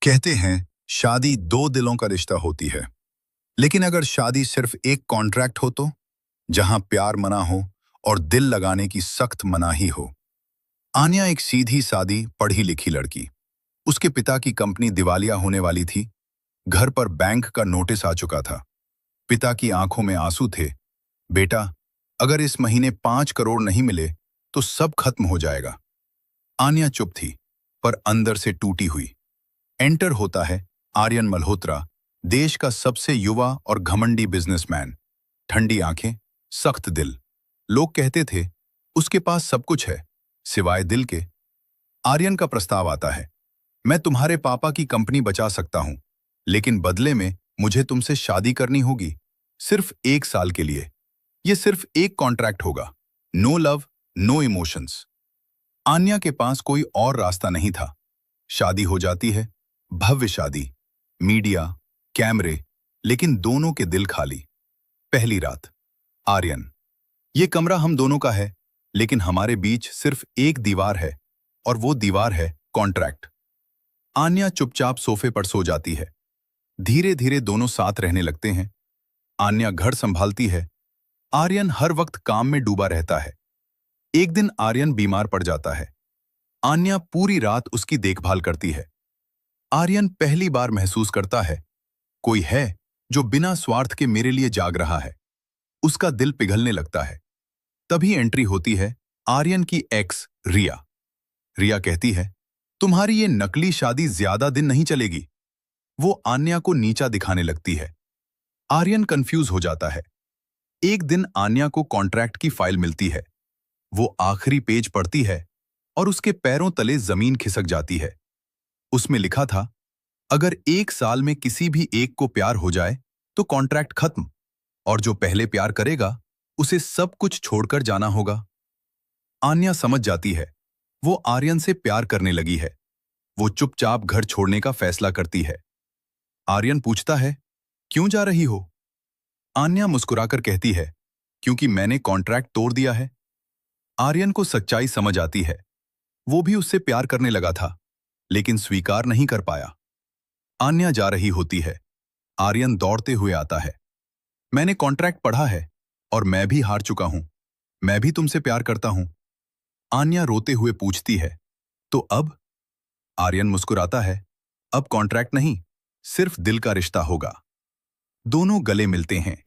कहते हैं शादी दो दिलों का रिश्ता होती है। लेकिन अगर शादी सिर्फ एक कॉन्ट्रैक्ट हो तो, जहां प्यार मना हो और दिल लगाने की सख्त मनाही हो। आन्या एक सीधी सादी पढ़ी लिखी लड़की। उसके पिता की कंपनी दिवालिया होने वाली थी। घर पर बैंक का नोटिस आ चुका था। पिता की आंखों में आंसू थे। बेटा, अगर इस महीने 5 करोड़ नहीं मिले तो सब खत्म हो जाएगा। आन्या चुप थी, पर अंदर से टूटी हुई। एंटर होता है आर्यन मल्होत्रा, देश का सबसे युवा और घमंडी बिजनेसमैन। ठंडी आंखें, सख्त दिल। लोग कहते थे उसके पास सब कुछ है सिवाय दिल के। आर्यन का प्रस्ताव आता है, मैं तुम्हारे पापा की कंपनी बचा सकता हूं, लेकिन बदले में मुझे तुमसे शादी करनी होगी, सिर्फ 1 साल के लिए। यह सिर्फ एक कॉन्ट्रैक्ट होगा। No love, no emotions. Aanya के पास कोई और रास्ता नहीं था। शादी हो जाती है, भव्य शादी, मीडिया, कैमरे, लेकिन दोनों के दिल खाली। पहली रात। आर्यन, ये कमरा हम दोनों का है, लेकिन हमारे बीच सिर्फ एक दीवार है, और वो दीवार है कॉन्ट्रैक्ट। आन्या चुपचाप सोफे पर सो जाती है। धीरे धीरे दोनों साथ रहने लगते हैं। आन्या घर संभालती है। आर्यन हर वक्त काम में डूबा रहता है। एक दिन आर्यन बीमार पड़ जाता है। आन्या पूरी रात उसकी देखभाल करती है। आर्यन पहली बार महसूस करता है, कोई है जो बिना स्वार्थ के मेरे लिए जाग रहा है। उसका दिल पिघलने लगता है। तभी एंट्री होती है आर्यन की एक्स रिया। रिया कहती है, तुम्हारी ये नकली शादी ज्यादा दिन नहीं चलेगी। वो आन्या को नीचा दिखाने लगती है। आर्यन कंफ्यूज हो जाता है। एक दिन आन्या को कॉन्ट्रैक्ट की फाइल मिलती है। वो आखिरी पेज पढ़ती है और उसके पैरों तले जमीन खिसक जाती है। उसमें लिखा था, अगर 1 साल में किसी भी एक को प्यार हो जाए तो कॉन्ट्रैक्ट खत्म, और जो पहले प्यार करेगा उसे सब कुछ छोड़कर जाना होगा। आन्या समझ जाती है, वो आर्यन से प्यार करने लगी है। वो चुपचाप घर छोड़ने का फैसला करती है। आर्यन पूछता है, क्यों जा रही हो? आन्या मुस्कुराकर कहती है, क्योंकि मैंने कॉन्ट्रैक्ट तोड़ दिया है। आर्यन को सच्चाई समझ आती है। वो भी उससे प्यार करने लगा था, लेकिन स्वीकार नहीं कर पाया। आन्या जा रही होती है। आर्यन दौड़ते हुए आता है। मैंने कॉन्ट्रैक्ट पढ़ा है और मैं भी हार चुका हूं। मैं भी तुमसे प्यार करता हूं। आन्या रोते हुए पूछती है, तो अब? आर्यन मुस्कुराता है, अब कॉन्ट्रैक्ट नहीं, सिर्फ दिल का रिश्ता होगा। दोनों गले मिलते हैं।